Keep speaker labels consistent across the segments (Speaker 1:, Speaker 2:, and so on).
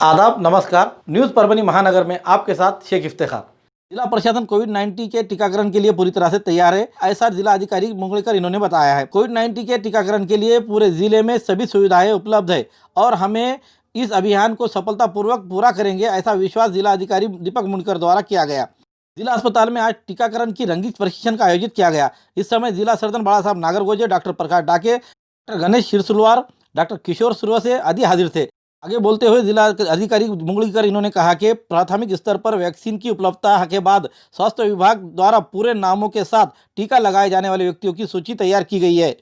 Speaker 1: आदाब, नमस्कार। न्यूज़ परभनी महानगर में आपके साथ शेख इफ्तिखार। जिला प्रशासन कोविड-19 के टीकाकरण के लिए पूरी तरह से तैयार है, ऐसा जिला अधिकारी मुंगलेकर इन्होंने बताया है। कोविड-19 के टीकाकरण के लिए पूरे जिले में सभी सुविधाएं उपलब्ध है और हमें इस अभियान को सफलतापूर्वक पूरा करेंगे, ऐसा विश्वास जिला अधिकारी दीपक मुंडकर द्वारा किया गया। जिला अस्पताल में आज टीकाकरण की रंगीत प्रशिक्षण का आयोजित किया गया। इस समय जिला सर्जन बाला साहब नागरगोजे, डॉक्टर प्रकाश डाके, डॉक्टर गणेश शिरसुलवार, डॉक्टर किशोर सुरवसे आदि हाजिर थे। आगे बोलते हुए जिला अधिकारी मुंगलीकर इन्होंने कहा कि प्राथमिक स्तर पर वैक्सीन की उपलब्धता के बाद स्वास्थ्य विभाग द्वारा पूरे नामों के साथ टीका लगाए जाने वाले व्यक्तियों की सूची तैयार की गई है।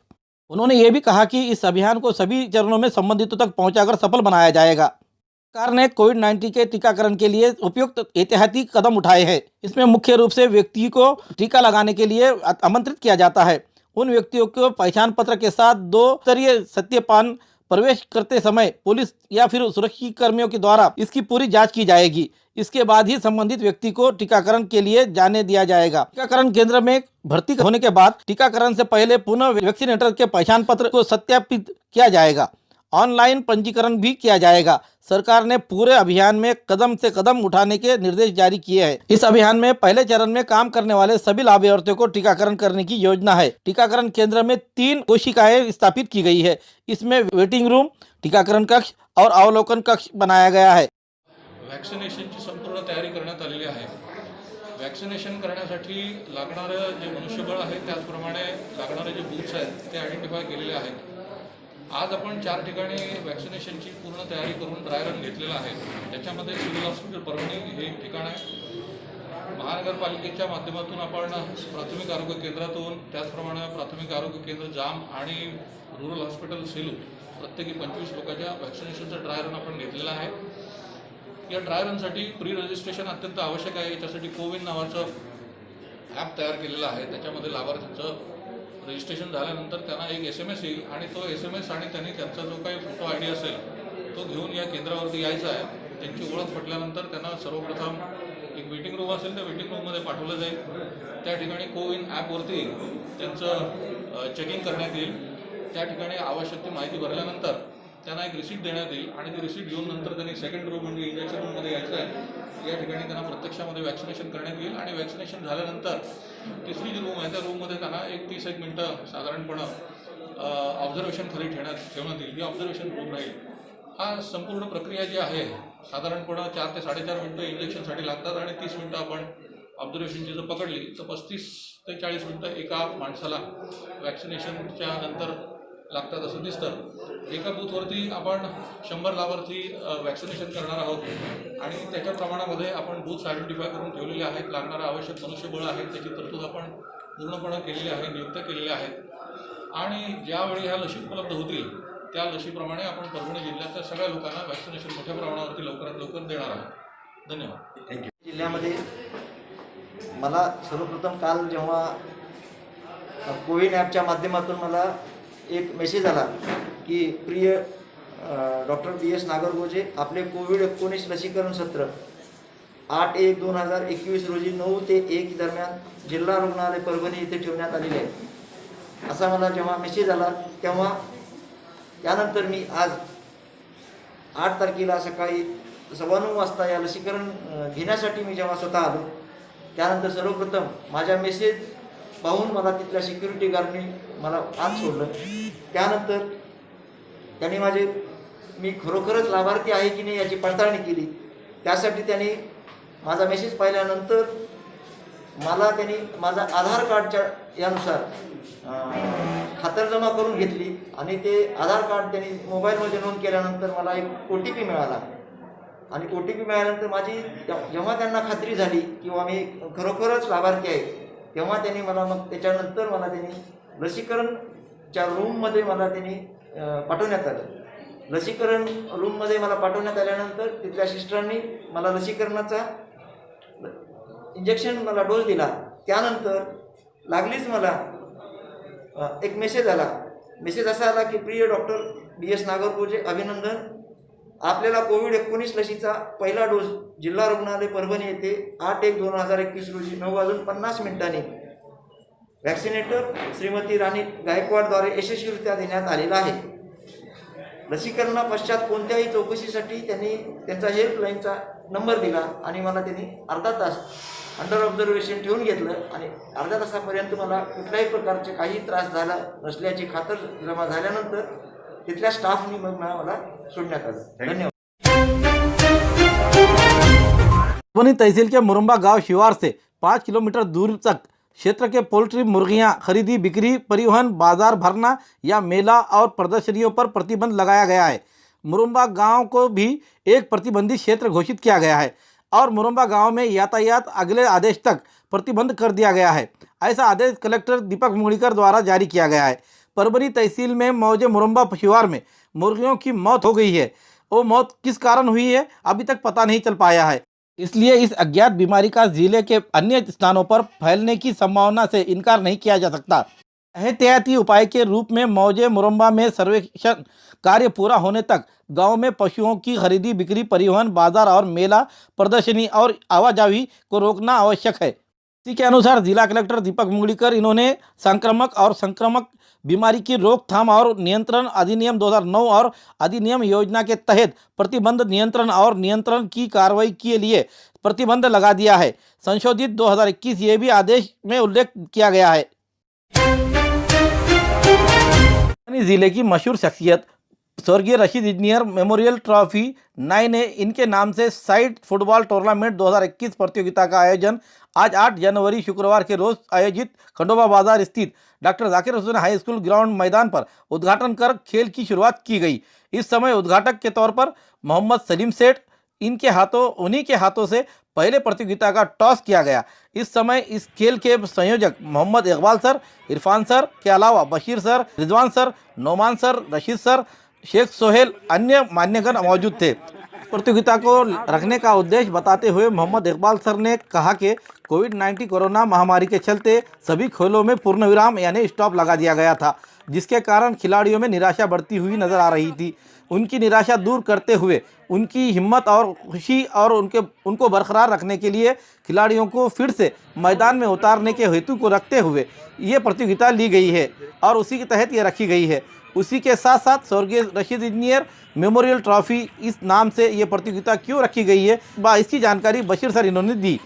Speaker 1: उन्होंने ये भी कहा कि इस अभियान को सभी चरणों में संबंधितों तक पहुंचाकर सफल बनाया जाएगा। सरकार ने कोविड-19 के टीकाकरण के लिए उपयुक्त एहतियाती कदम उठाए हैं। इसमें मुख्य रूप से व्यक्ति को टीका लगाने के लिए आमंत्रित किया जाता है। उन व्यक्तियों को पहचान पत्र के साथ 2 स्तरीय सत्यापन प्रवेश करते समय पुलिस या फिर सुरक्षा कर्मियों के द्वारा इसकी पूरी जांच की जाएगी। इसके बाद ही संबंधित व्यक्ति को टीकाकरण के लिए जाने दिया जाएगा। टीकाकरण केंद्र में भर्ती होने के बाद टीकाकरण से पहले पुनः वैक्सीनेटर के पहचान पत्र को सत्यापित किया जाएगा। ऑनलाइन पंजीकरण भी किया जाएगा। सरकार ने पूरे अभियान में कदम से कदम उठाने के निर्देश जारी किए हैं। इस अभियान में पहले चरण में काम करने वाले सभी लाभार्थियों को टीकाकरण करने की योजना है। टीकाकरण केंद्र में 3 कोशिकाएं स्थापित की गई है। इसमें वेटिंग रूम, टीकाकरण कक्ष और अवलोकन कक्ष बनाया गया है।
Speaker 2: वॅक्सिनेशनची संपूर्ण तयारी करण्यात आलेली आहे। वॅक्सिनेशन करण्यासाठी लागणारं जे मनुष्यबळ आहे त्याचप्रमाणे लागणारे जे बूथ्स आहेत ते आयडेंटिफाय केलेले आहेत। आज आपण 4 ठिकाणी वॅक्सिनेशनची पूर्ण तयारी करून ड्राय रन घेतलेला आहे। त्याच्यामध्ये सिव्हिल हॉस्पिटल परभणी हे एक ठिकाण आहे। महानगरपालिकेच्या माध्यमातून आपण प्राथमिक आरोग्य केंद्रातून, त्याचप्रमाणे प्राथमिक आरोग्य केंद्र जाम आणि रूरल हॉस्पिटल सेलू प्रत्येकी 25 लोकांच्या वॅक्सिनेशनचा ड्राय रन आपण घेतलेला आहे। या ड्राय रनसाठी प्री रजिस्ट्रेशन अत्यंत आवश्यक आहे। याच्यासाठी कोविन नावाचं ॲप तयार केलेलं आहे। त्याच्यामध्ये लाभार्थ्यांचं रजिस्ट्रेशन झाल्यानंतर त्यांना एक SMS येईल आणि तो SMS आणि त्यांनी त्यांचा जो काही फोटो ID असेल तो घेऊन या केंद्रावरती यायचा आहे। त्यांची ओळख पटल्यानंतर त्यांना सर्वप्रथम एक वेटिंग रूम असेल त्या वेटिंग रूममध्ये पाठवलं जाईल। त्या ठिकाणी कोविन ॲपवरती त्यांचं चेकिंग करण्यात येईल। त्या ठिकाणी आवश्यक ती माहिती भरल्यानंतर त्यांना एक रिसीट देण्यात येईल आणि ती रिसीट घेऊन नंतर त्यांनी सेकंड रूम म्हणजे इंजेक्शन रूममध्ये यायचं आहे। या ठिकाणी त्यांना प्रत्यक्षामध्ये वॅक्सिनेशन करण्यात येईल आणि वॅक्सिनेशन झाल्यानंतर तिसरी जी रूम आहे त्या रूममध्ये त्यांना 30-एक मिनटं साधारणपणे ऑब्झर्वेशन खाली ठेवण्यात येईल। ही ऑब्झर्वेशन रूम राहील। हा संपूर्ण प्रक्रिया जी आहे साधारणपणे 4 ते 4.5 मिनटं इंजेक्शनसाठी लागतात आणि 30 मिनटं आपण ऑब्झर्वेशनची जर पकडली तर 35 ते 40 मिनटं एका माणसाला वॅक्सिनेशनच्या नंतर लागतात असं दिसतं। एका बूथवरती आपण 100 लाभार्थी वॅक्सिनेशन करणार आहोत आणि त्याच्या प्रमाणामध्ये आपण बूथ्स आयडेंटिफाय करून ठेवलेले आहेत। लागणारं आवश्यक मनुष्यबळ आहे त्याची तरतूद आपण पूर्णपणे केलेली आहे, नियुक्त केलेले आहेत आणि ज्यावेळी ह्या लशी उपलब्ध होतील त्या लशीप्रमाणे आपण परभणी जिल्ह्याच्या सगळ्या लोकांना वॅक्सिनेशन मोठ्या प्रमाणावरती लवकरात लवकर देणार आहोत। धन्यवाद।
Speaker 3: थँक्यू। जिल्ह्यामध्ये मला सर्वप्रथम काल जेव्हा कोविन ॲपच्या माध्यमातून मला एक मेसेज आला की प्रिय डॉक्टर BS नागरगोजे आपले कोविड-19 लसीकरण सत्र 8/1/2021 रोजी 9 ते 1 दरम्यान जिल्हा रुग्णालय परभणी येथे ठेवण्यात आलेले आहे असा मला जेव्हा मेसेज आला तेव्हा त्यानंतर मी आज 8 तारखेला सकाळी 9:15 वाजता या लसीकरण घेण्यासाठी मी जेव्हा स्वतः आलो त्यानंतर सर्वप्रथम माझ्या मेसेज पाहून मला तिथल्या सिक्युरिटी गार्डनी मला आत सोडलं। त्यानंतर त्यांनी मी खरोखरच लाभार्थी आहे की नाही याची पडताळणी केली। त्यासाठी त्यांनी माझा मेसेज पाहिल्यानंतर त्यांनी माझा आधार कार्डच्या यानुसार खातरजमा करून घेतली आणि ते आधार कार्ड त्यांनी मोबाईलमध्ये नोंद केल्यानंतर मला एक OTP मिळाला आणि OTP मिळाल्यानंतर जेव्हा त्यांना खात्री झाली किंवा मी खरोखरच लाभार्थी आहे तेव्हा त्यांनी त्याच्यानंतर मला त्यांनी लसीकरणच्या रूममध्ये पाठवण्यात आलं। लसीकरण रूममध्ये मला पाठवण्यात आल्यानंतर तिथल्या सिस्टरांनी मला लसीकरणाचा इंजेक्शन डोस दिला। त्यानंतर लागलीच मला एक मेसेज असा आला की प्रिय डॉक्टर BS नागरगोजे अभिनंदन, आपल्याला कोविड-19 लसीचा पहिला डोस जिल्हा रुग्णालय परभणी येथे 8/1/2021 रोजी 9:50 वॅक्सिनेटर श्रीमती राणी गायकवाडद्वारे यशस्वीरित्या देण्यात आलेला आहे। लसीकरणापश्चात कोणत्याही चौकशीसाठी त्यांनी त्यांचा हेल्पलाईनचा नंबर दिला आणि मला त्यांनी अर्धा तास अंडर ऑब्झर्वेशन ठेवून घेतलं आणि अर्ध्या तासापर्यंत मला कुठल्याही प्रकारचे काही त्रास झाला नसल्याची खातर जमा झाल्यानंतर तिथल्या स्टाफनी मग मला सोडण्यात आलं. धन्यवाद.
Speaker 1: परभनी तहसील के मुरम्बा गांव शिवार से 5 किलोमीटर दूर तक क्षेत्र के पोल्ट्री मुर्गियां खरीदी बिक्री परिवहन बाजार भरना या मेला और प्रदर्शनियों पर प्रतिबंध लगाया गया है। मुरम्बा गांव को भी एक प्रतिबंधित क्षेत्र घोषित किया गया है और मुरम्बा गांव में यातायात अगले आदेश तक प्रतिबंध कर दिया गया है। ऐसा आदेश कलेक्टर दीपक मुगलीकर द्वारा जारी किया गया है। परभनी तहसील में मौजे मुरम्बा शिवार में मुर्गियों की मौत हो गई है। वो मौत किस कारण हुई है अभी तक पता नहीं चल पाया है, इसलिए इस अज्ञात बीमारी का जिले के अन्य स्थानों पर फैलने की संभावना से इनकार नहीं किया जा सकता। एहतियाती उपाय के रूप में मौजे मुरम्बा में सर्वेक्षण कार्य पूरा होने तक गांव में पशुओं की खरीदी बिक्री परिवहन बाजार और मेला प्रदर्शनी और आवाजाही को रोकना आवश्यक है। इसी के अनुसार जिला कलेक्टर दीपक मुगलीकर इन्होंने संक्रामक और संक्रामक बीमारी की रोकथाम और नियंत्रण अधिनियम 2009 और अधिनियम योजना के तहत प्रतिबंध नियंत्रण और नियंत्रण की कार्रवाई के लिए प्रतिबंध लगा दिया है। संशोधित 2021 ये भी आदेश में उल्लेख किया गया है। जिले की मशहूर शख्सियत स्वर्गीय Rashid engineer memorial trophy 9A इनके नाम से साइड फुटबॉल टूर्नामेंट 2021 प्रतियोगिता का आयोजन आज 8 जनवरी शुक्रवार के रोज आयोजित खंडोबा बाजार स्थित doctor Zakir Hussain high school ground मैदान पर उद्घाटन कर खेल की शुरुआत की गई। इस समय उद्घाटक के तौर पर मोहम्मद सलीम सेठ उन्हीं के हाथों से पहले प्रतियोगिता का टॉस किया गया। इस समय इस खेल के संयोजक मोहम्मद इकबाल सर, इरफान सर के अलावा Bashir sir, Rizwan sir, Noman sir, Rashid sir, Sheikh Sohail अन्य मान्यगण मौजूद थे। प्रतियोगिता को रखने का उद्देश्य बताते हुए मोहम्मद इकबाल सर ने कहा कि कोविड-19 कोरोना महामारी के चलते सभी खेलों में पूर्ण विराम यानी स्टॉप लगा दिया गया था, जिसके कारण खिलाड़ियों में निराशा बढ़ती हुई नजर आ रही थी। उनकी निराशा दूर करते हुए उनकी हिम्मत और खुशी और उनको बरकरार रखने के लिए खिलाड़ियों को फिर से मैदान में उतारने के हेतु को रखते हुए ये प्रतियोगिता ली गई है और उसी के तहत ये रखी गई है। उसी के साथ साथ स्वर्गीय रशीद इंजीनियर मेमोरियल ट्रॉफी इस नाम से ये प्रतियोगिता क्यों रखी गई है इसकी जानकारी बशीर सर इन्होंने दी।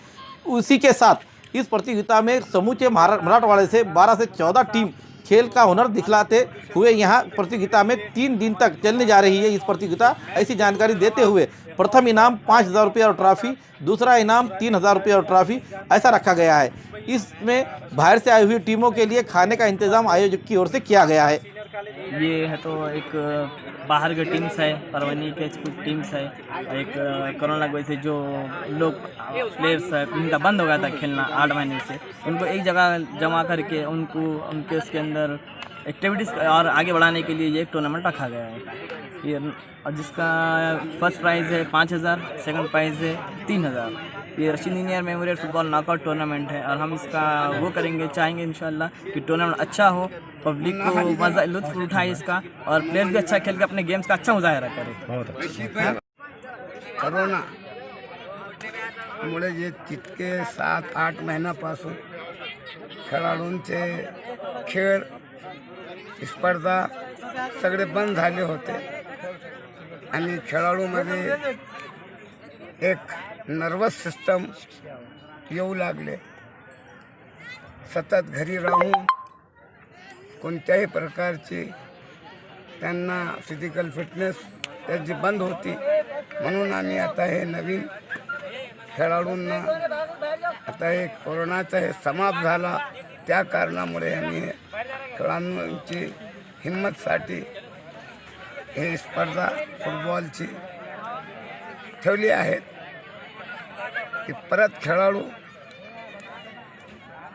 Speaker 1: उसी के साथ इस प्रतियोगिता में समूचे मराठवाड़े से 12 से 14 टीम खेल का हुनर दिखलाते हुए यहाँ प्रतियोगिता में 3 दिन तक चलने जा रही है इस प्रतियोगिता। ऐसी जानकारी देते हुए प्रथम इनाम 5,000 रुपये और ट्रॉफी, दूसरा इनाम 3,000 रुपये और ट्रॉफी ऐसा रखा गया है। इसमें बाहर से आई हुई टीमों के लिए खाने का इंतजाम आयोजक की ओर से किया गया है।
Speaker 4: ये है तो एक बाहर के टीम्स है, परवनी के कुछ टीम्स है, एक कोरोना की वजह से जो लोग प्लेयर्स है उनका बंद हो गया था खेलना 8 महीने से, उनको एक जगह जमा करके उनके उसके अंदर एक्टिविटीज़ और आगे बढ़ाने के लिए ये एक टूर्नामेंट रखा गया है। ये और जिसका फर्स्ट प्राइज़ है 5,000, सेकंड प्राइज़ है 3,000। ये Rashid engineer memorial football knockout tournament है और हम इसका वो करेंगे, चाहेंगे इंशाल्लाह कि टूर्नामेंट अच्छा हो, पब्लिक को मज़ा लुत्फ़ उठाए इसका और प्लेयर्स भी अच्छा खेल के अपने गेम्स का अच्छा मुजाहरा करें।
Speaker 5: कोरोनामुळे जे तितके 7-8 महिन्यापासून खेळाडूंचे खेळ स्पर्धा सगळे बंद झाले होते आणि खेळाडूमध्ये एक नर्वस सिस्टम येऊ लागले। सतत घरी राहून कोणत्याही प्रकारची त्यांना फिजिकल फिटनेस त्यांची बंद होती, म्हणून आम्ही आता हे नवीन खेळाडूंना आता हे कोरोनाचा हे समाप्त झाला त्या कारणामुळे आम्ही हे खेळाडूंची हिम्मतसाठी हे स्पर्धा फुटबॉलची ठेवली आहेत की परत खेळाडू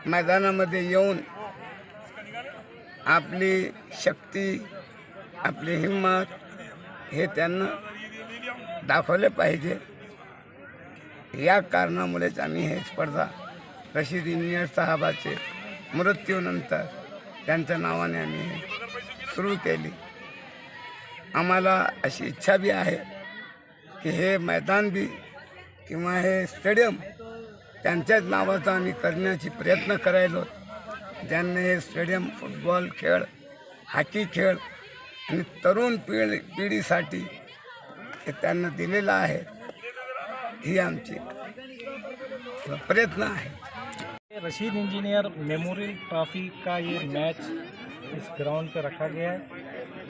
Speaker 5: मैदानामध्ये येऊन आपली शक्ती, आपली हिम्मत हे त्यांना दाखवले पाहिजे। या कारणामुळेच आम्ही हे स्पर्धा रशीद इंजीनियर साहेबाचे मृत्यूनंतर त्यांच्या नावाने आम्ही सुरू केली। आम्हाला अशी इच्छा बी आहे की हे मैदान बी किंवा हे स्टेडियम त्यांच्याच नावाचा आम्ही करण्याची प्रयत्न करायलो। ज्यांनी हे स्टेडियम फुटबॉल खेळ, हॉकी खेळ आणि तरुण पिढीसाठी हे त्यांना दिलेलं आहे. ही आमची प्रयत्न आहे.
Speaker 6: रशीद इंजीनियर मेमोरियल ट्रॉफी का ये मैच इस ग्राउंड पे रखा गया है.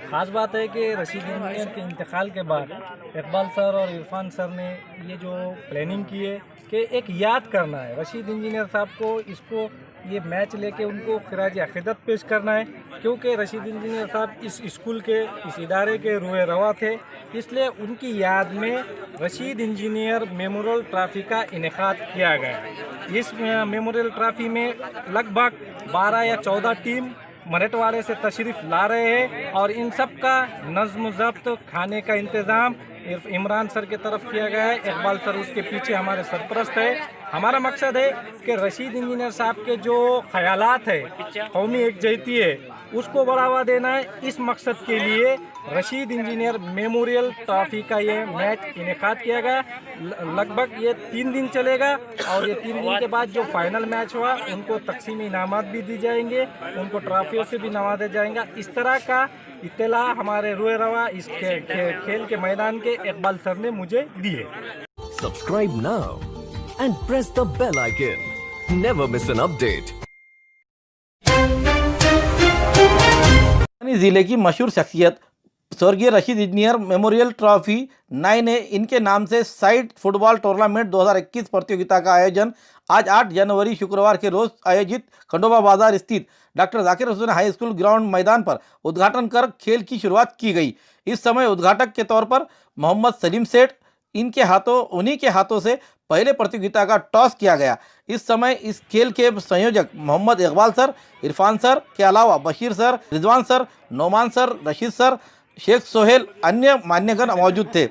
Speaker 6: ख़ास बात है कि रशीद इंजीनियर के इंतकाल के बाद इकबाल सर और इरफान सर ने ये जो प्लानिंग की है कि एक याद करना है रशीद इंजीनियर साहब को, इसको ये मैच लेके उनको खिराज अक़ीदत पेश करना है, क्योंकि रशीद इंजीनियर साहब इस स्कूल के, इस इदारे के रूए रवा थे. इसलिए उनकी याद में रशीद इंजीनियर मेमोरियल ट्रॉफी का इनेकाद किया गया. इस मेमोरियल ट्रॉफी में लगभग 12 या 14 टीम मराठवाड़े से तशरीफ़ ला रहे हैं और इन सब का नज़्म ज़ब्त, खाने का इंतज़ाम इमरान सर की तरफ किया गया है. इकबाल सर उसके पीछे हमारे सरपरस्त है. हमारा मकसद है कि रशीद इंजीनियर साहब के जो ख्यालात है, कौमी एकजुटती है, उसको बढ़ावा देना है. इस मकसद के लिए रशीद इंजीनियर मेमोरियल ट्रॉफी का ये मैच इनेकाद किया गया. लगभग ये 3 दिन चलेगा और ये 3 दिन के बाद जो फाइनल मैच हुआ उनको तकसीमी इनामात भी दी जाएंगे, उनको ट्रॉफियों से भी नवाजा जाएगा. इस तरह का इत्तला हमारे रूए रवा इस खेल के मैदान के इकबाल सर ने मुझे दी है.
Speaker 7: Subscribe now and press the bell icon. Never miss an update.
Speaker 1: जिले की मशहूर शख्सियत स्वर्गीय Rashid engineer memorial trophy 9A इनके नाम से साइड फुटबॉल टूर्नामेंट 2021 प्रतियोगिता का आयोजन आज 8 जनवरी शुक्रवार के रोज आयोजित खंडोबा बाजार स्थित doctor Zakir Hussain high school ground मैदान पर उद्घाटन कर खेल की शुरुआत की गई. इस समय उद्घाटक के तौर पर मोहम्मद सलीम सेठ उन्हीं के हाथों से पहले प्रतियोगिता का टॉस किया गया. इस समय इस खेल के संयोजक मोहम्मद इकबाल सर, इरफान सर के अलावा Bashir sir, Rizwan sir, Noman sir, Rashid sir, Sheikh Sohail अन्य मान्यगण मौजूद थे.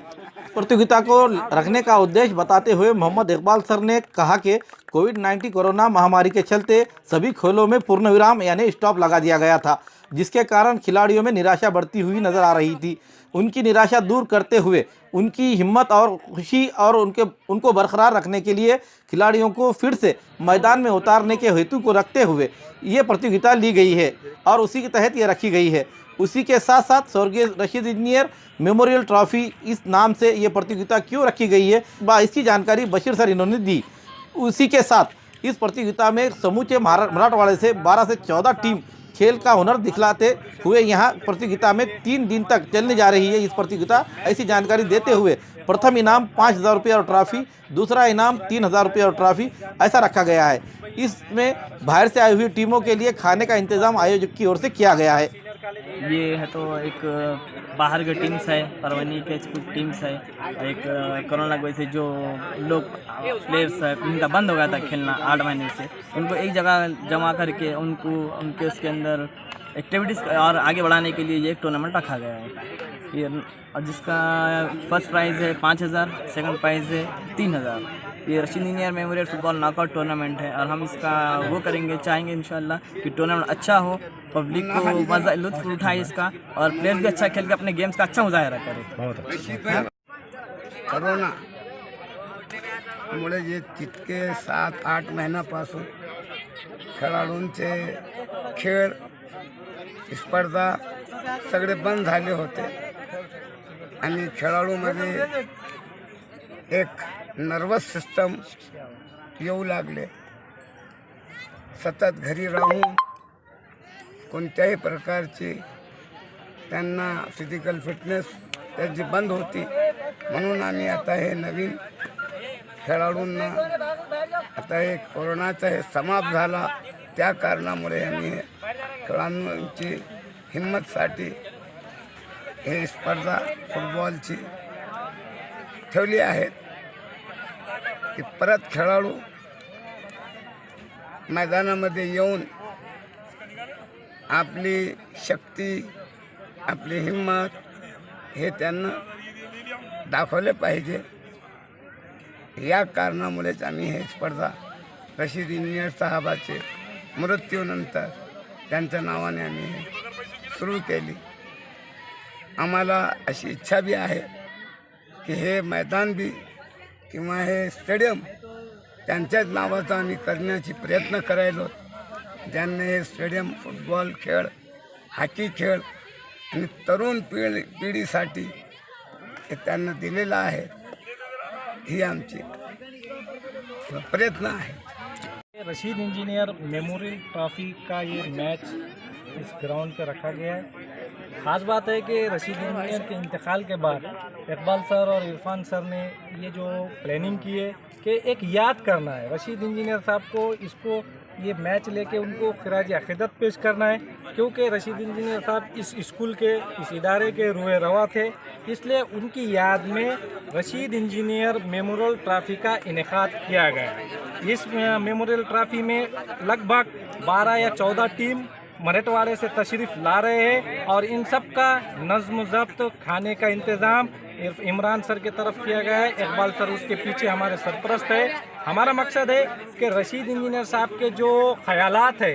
Speaker 1: प्रतियोगिता को रखने का उद्देश्य बताते हुए मोहम्मद इकबाल सर ने कहा कि कोविड-19 कोरोना महामारी के चलते सभी खेलों में पूर्ण विराम यानी स्टॉप लगा दिया गया था, जिसके कारण खिलाड़ियों में निराशा बढ़ती हुई नजर आ रही थी. उनकी निराशा दूर करते हुए उनकी हिम्मत और खुशी और उनको बरकरार रखने के लिए खिलाड़ियों को फिर से मैदान में उतारने के हेतु को रखते हुए ये प्रतियोगिता ली गई है और उसी के तहत ये रखी गई है. उसी के साथ साथ स्वर्गीय रशीद इंजीनियर मेमोरियल ट्रॉफी इस नाम से ये प्रतियोगिता क्यों रखी गई है, इसकी जानकारी बशीर सर इन्होंने दी. उसी के साथ इस प्रतियोगिता में समूचे मराठवाड़े से 12 से 14 टीम खेल का हुनर दिखलाते हुए यहाँ प्रतियोगिता में 3 दिन तक चलने जा रही है इस प्रतियोगिता. ऐसी जानकारी देते हुए प्रथम इनाम 5,000 रुपये और ट्रॉफी, दूसरा इनाम 3,000 रुपये और ट्रॉफी ऐसा रखा गया है. इसमें बाहर से आई हुई टीमों के लिए खाने का इंतजाम आयोजक की ओर से किया गया है.
Speaker 4: ये है तो एक बाहर के टीम्स है, परवनी के कुछ टीम्स है. एक कोरोना की वजह से जो लोग प्लेयर्स है उनका बंद हो गया था खेलना 8 महीने से, उनको एक जगह जमा करके उनके उसके अंदर एक्टिविटीज़ और आगे बढ़ाने के लिए ये एक टूर्नामेंट रखा गया है. ये और जिसका फर्स्ट प्राइज़ है 5,000, सेकंड प्राइज़ है 3,000. ये Rashid engineer memorial football knockout tournament है और हम इसका वो चाहेंगे इंशाल्लाह कि टूर्नामेंट अच्छा हो, पब्लिक को मज़ा लुत्फ़ उठाए इसका और प्लेयर्स भी अच्छा खेल के अपने गेम्स का अच्छा मुजाहरा करे.
Speaker 5: करोना मुळे जे तितके 7-8 महिन्यापासून खेळाडूंचे खेळ स्पर्धा सगळे बंद झाले होते आणि खेळाडूमध्ये एक नर्वस सिस्टम येऊ लागले. सतत घरी राहून कोणत्याही प्रकारची त्यांना फिजिकल फिटनेस त्याची बंद होती. म्हणून आम्ही आता हे नवीन खेळाडूंना आता हे कोरोनाचा हे समाप्त झाला त्या कारणामुळे आम्ही हे खेळाडूंची हिम्मतसाठी हे स्पर्धा फुटबॉलची ठेवली आहेत की परत खेळाडू मैदानामध्ये येऊन आपली शक्ती, आपली हिम्मत हे त्यांना दाखवले पाहिजे. या कारणामुळेच आम्ही हे स्पर्धा रशीद इंजीनियर साहेबाचे मृत्यूनंतर त्यांच्या नावाने आम्ही हे सुरू केली. आम्हाला अशी इच्छा बी आहे की हे मैदान बी किंवा हे स्टेडियम त्यांच्याच नावाचं आम्ही करण्याची प्रयत्न करायलो. ज्यांनी हे स्टेडियम फुटबॉल खेळ, हॉकी खेळ आणि तरुण पिढीसाठी हे त्यांना दिलेलं आहे. ही आमची प्रयत्न आहे.
Speaker 6: रशीद इंजीनियर मेमोरियल ट्रॉफी का ये मैच इस ग्राउंड पे रखा गया है. ख़ास बात है कि रशीद इंजीनियर के इंतकाल के बाद इकबाल सर और इरफान सर ने ये जो प्लानिंग की है कि एक याद करना है रशीद इंजीनियर साहब को, इसको ये मैच लेके उनको खिराज अक़ीदत पेश करना है, क्योंकि रशीद इंजीनियर साहब इस स्कूल के, इस इदारे के रूए रवा थे. इसलिए उनकी याद में रशीद इंजीनियर मेमोरियल ट्रॉफी का इनेकाद किया गया है. इस मेमोरियल ट्रॉफी में लगभग 12 या 14 टीम मराठवाड़े से तशरीफ़ ला रहे हैं और इन सब का नज़्म ज़ब्त, खाने का इंतज़ाम इमरान सर की तरफ किया गया है. इकबाल सर उसके पीछे हमारे सरपरस्त है. हमारा मकसद है कि रशीद इंजीनियर साहब के जो ख़यालात है,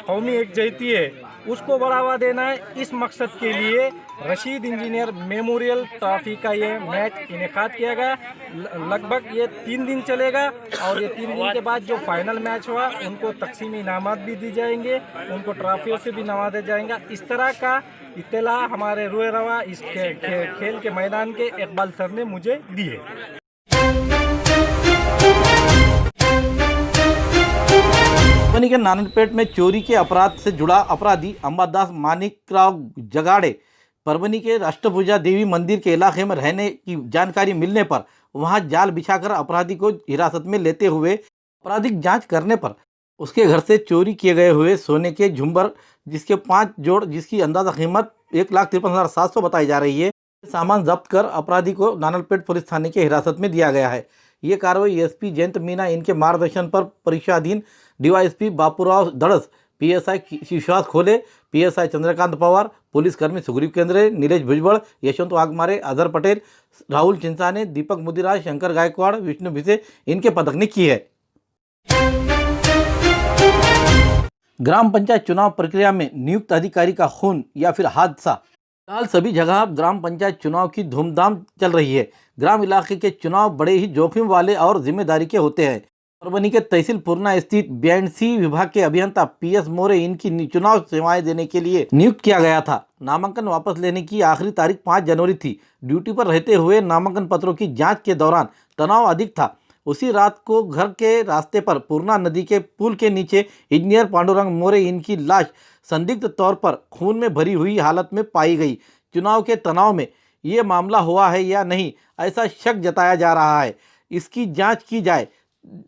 Speaker 6: कौमी एकजहती है, उसको बढ़ावा देना है. इस मकसद के लिए रशीद इंजीनियर मेमोरियल ट्रॉफी का ये मैच इनेकाद किया गया. लगभग ये 3 दिन चलेगा और ये 3 दिन के बाद जो फाइनल मैच हुआ उनको तकसीमी इनामात भी दी जाएंगे, उनको ट्रॉफियों से भी नवाजा जाएगा. इस तरह का इत्तला हमारे रूए रवा इस खेल के मैदान के इकबाल सर ने मुझे दिए.
Speaker 1: परभणी के नारायणपेट में चोरी के अपराध से जुड़ा अपराधी अंबादास मानिकराव जगाड़े परभणी के राष्ट्रपूजा देवी मंदिर के इलाके में रहने की जानकारी मिलने पर वहां जाल बिछाकर अपराधी को हिरासत में लेते हुए आपराधिक जांच करने पर उसके घर से चोरी किए गए हुए सोने के झुंबर जिसके 5 जोड़ जिसकी अंदाजा कीमत 1,53,700 बताई जा रही है, सामान जब्त कर अपराधी को नारायणपेट पुलिस थाने के हिरासत में दिया गया है. ये कार्रवाई एसपी जयंत मीना इनके मार्गदर्शन पर परीक्षाधीन डीवाईएसपी बापूराव धड़स, पीएसआई विश्वास खोले, पीएसआई चंद्रकांत पवार, पुलिसकर्मी सुग्रीव केंद्रे, नीलेश भुजबल, यशवंत वाघमारे, अजहर पटेल, राहुल चिंसाने, दीपक मुदिराज, शंकर गायकवाड़, विष्णु भिसे इनके पदक ने की है. ग्राम पंचायत चुनाव प्रक्रिया में नियुक्त अधिकारी का खून या फिर हादसा. फिलहाल सभी जगह ग्राम पंचायत चुनाव की धूमधाम चल रही है. ग्राम इलाके के चुनाव बड़े ही जोखिम वाले और जिम्मेदारी के होते हैं. परभणी के तहसील पूर्णा स्थित बीएंडसी विभाग के अभियंता पीएस मोरे इनकी चुनाव सेवाएं देने के लिए नियुक्त किया गया था. नामांकन वापस लेने की आखिरी तारीख 5 जनवरी थी. ड्यूटी पर रहते हुए नामांकन पत्रों की जांच के दौरान तनाव अधिक था. उसी रात को घर के रास्ते पर पूर्णा नदी के पुल के नीचे इंजीनियर पांडुरंग मोरे इनकी लाश संदिग्ध तौर पर खून में भरी हुई हालत में पाई गई. चुनाव के तनाव में ये मामला हुआ है या नहीं, ऐसा शक जताया जा रहा है. इसकी जांच की जाए,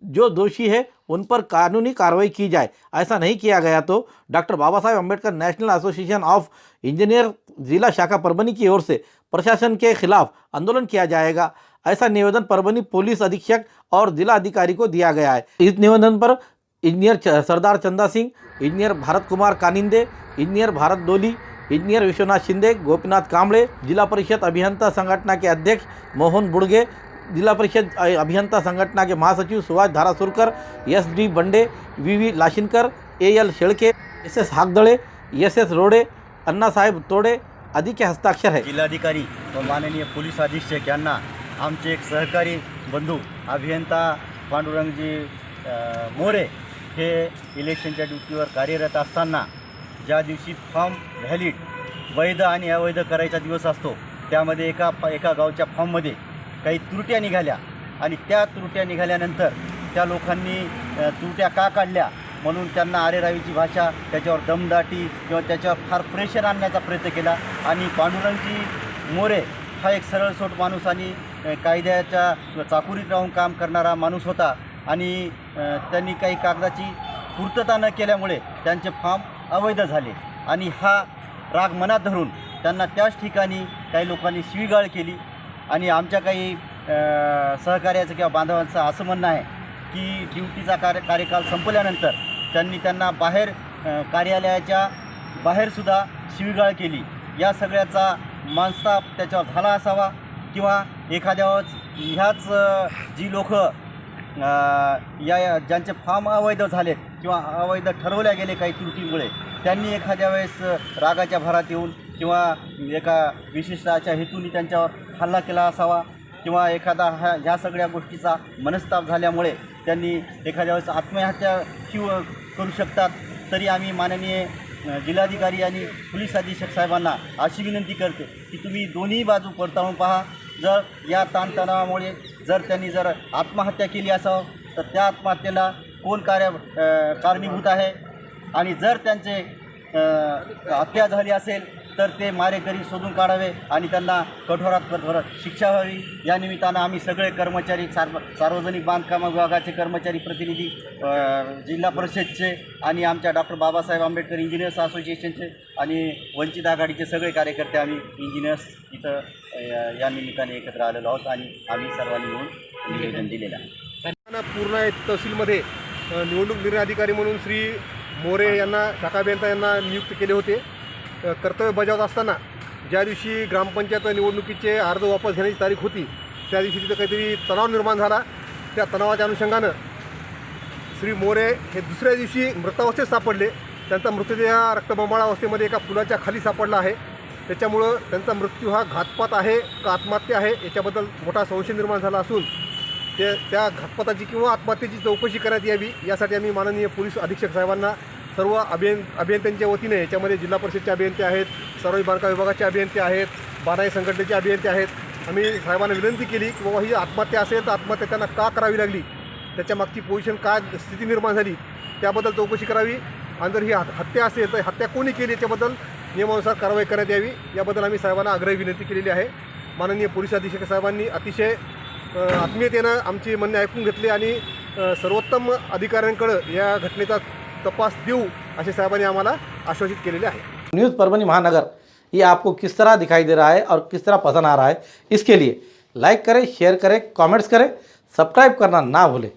Speaker 1: जो दोषी है उन पर कानूनी कार्रवाई की जाए. ऐसा नहीं किया गया तो doctor Baba Saheb Ambedkar national association of engineer जिला शाखा परभणी की ओर से प्रशासन के खिलाफ आंदोलन किया जाएगा. ऐसा निवेदन परभणी पुलिस अधीक्षक और जिला अधिकारी को दिया गया है. इस निवेदन पर इंजीनियर सरदार चंदा सिंह, इंजीनियर भारत कुमार कानिंदे, इंजीनियर भारत डोली, इंजीनियर विश्वनाथ शिंदे, गोपीनाथ कांबळे, जिला परिषद अभियंता संगठना के अध्यक्ष मोहन बुड़गे, जिला परिषद अभियंता संगठना के महासचिव सुभाष धारासुरकर, SD बंडे, VV लाशिनकर, AL Shelke, SS हागदळे, SS रोडे, अण्णासाहेब तोडे आदि के हस्ताक्षर है.
Speaker 8: जिल्हाधिकारी व माननीय पोलीस अधीक्षक यांना आमचे एक सहकारी बंधू अभियंता पांडुरंगजी मोरे हे इलेक्शनच्या ड्युटीवर कार्यरत असताना ज्या दिवशी फॉर्म व्हॅलिड वैध आणि अवैध करायचा दिवस असतो त्यामध्ये एका गावच्या फॉर्ममध्ये काही त्रुट्या निघाल्या आणि त्या त्रुट्या निघाल्यानंतर त्या लोकांनी त्रुट्या का काढल्या म्हणून त्यांना आरेरावीची भाषा, त्याच्यावर दमदाटी किंवा त्याच्यावर फार प्रेशर आणण्याचा प्रयत्न केला. आणि पांडुरंगजी मोरे हा एक सरळसोट माणूस आणि कायद्याच्या चाकुरीत राहून काम करणारा माणूस होता आणि त्यांनी काही कागदाची पूर्तता न केल्यामुळे त्यांचे फॉर्म अवैध झाले आणि हा राग मनात धरून त्यांना त्याच ठिकाणी काही लोकांनी शिवीगाळ केली. आणि आमच्या काही सहकार्याचं किंवा बांधवांचं असं म्हणणं आहे की ड्युटीचा कार्यकाल संपल्यानंतर त्यांना बाहेर कार्यालयाच्या बाहेरसुद्धा शिवीगाळ केली. या सगळ्याचा मनस्ताप त्याच्यावर झाला असावा किंवा एखाद्यावर ह्याच जी लोक ज्यांचे फॉर्म अवैध झालेत किंवा अवैध ठरवल्या गेले काही त्रुटीमुळे त्यांनी एखाद्या वेळेस रागाच्या भरात येऊन किंवा एका विशिष्ट अशा हेतूने त्यांच्यावर हल्ला केला असावा किंवा एखादा ह्या सगळ्या गोष्टीचा मनस्ताप झाल्यामुळे त्यांनी एखाद्या वेळेस आत्महत्या करू शकतात. तरी आम्ही माननीय जिल्हाधिकारी आणि पोलीस अधीक्षक साहेबांना अशी विनंती करते की तुम्ही दोन्ही बाजू पडताळून पहा. जर या ताणतणावामुळे जर त्यांनी जर आत्महत्या केली असावं तर त्या आत्महत्येला कोण कारणीभूत आहे आणि जर त्यांचे हत्या झाली असेल तर ते मारेकरी शोधून काढावे आणि त्यांना कठोरात कठोर शिक्षा व्हावी. या निमित्तानं आम्ही सगळे कर्मचारी सार्वजनिक बांधकाम विभागाचे कर्मचारी प्रतिनिधी, जिल्हा परिषदचे आणि आमच्या डॉक्टर बाबासाहेब आंबेडकर इंजिनियर्स असोसिएशनचे आणि वंचित आघाडीचे सगळे कार्यकर्ते आम्ही इंजिनियर्स इथं या निमित्ताने एकत्र आलेलो आहोत आणि आम्ही सर्वांनी मिळून निवेदन दिलेलं आहे.
Speaker 9: पूर्ण तहसीलमध्ये निवडणूक निर्णय अधिकारी म्हणून श्री मोरे यांना शाखा अभियंता यांना नियुक्त केले होते. कर्तव्य बजावत असताना ज्या दिवशी ग्रामपंचायत निवडणुकीचे अर्ज वापस घेण्याची तारीख होती त्या दिवशी तिथं काहीतरी तणाव निर्माण झाला. त्या तणावाच्या अनुषंगानं श्री मोरे हे दुसऱ्या दिवशी मृतावस्थेत सापडले. त्यांचा मृतदेह रक्तबंबाळ अवस्थेमध्ये एका पुलाच्या खाली सापडला आहे. त्याच्यामुळं त्यांचा मृत्यू हा घातपात आहे का आत्महत्या आहे याच्याबद्दल मोठा संशय निर्माण झाला असून त्या घातपाताची किंवा आत्महत्येची चौकशी करण्यात यावी यासाठी आम्ही माननीय पोलीस अधीक्षक साहेबांना सर्व अभियंत्यांच्या वतीने, याच्यामध्ये जिल्हा परिषदचे अभियंते आहेत, सार्वजनिक बांधकाम विभागाचे अभियंते आहेत, बाणाई संघटनेचे अभियंते आहेत, आम्ही साहेबांना विनंती केली की बाबा ही आत्महत्या असेल तर आत्महत्या त्यांना का करावी लागली, त्याच्या मागची पोझिशन काय स्थिती निर्माण झाली त्याबद्दल चौकशी करावी आणि जर ही हत्या असेल तर हत्या कोणी केली याच्याबद्दल नियमानुसार कारवाई करण्यात यावी याबद्दल आम्ही साहेबांना आग्रही विनंती केलेली आहे. माननीय पोलीस अधीक्षक साहेबांनी अतिशय आत्मीयतेनं आमची म्हणणे ऐकून घेतली आणि सर्वोत्तम अधिकाऱ्यांकडं या घटनेचा तपास देऊ असे साहेबांनी आम्हाला आश्वासित केलेले आहे.
Speaker 1: न्यूज़ परभनी महानगर ये आपको किस तरह दिखाई दे रहा है और किस तरह पसंद आ रहा है, इसके लिए लाइक करें, शेयर करें, कमेंट्स करें, सब्सक्राइब करना ना भूलें.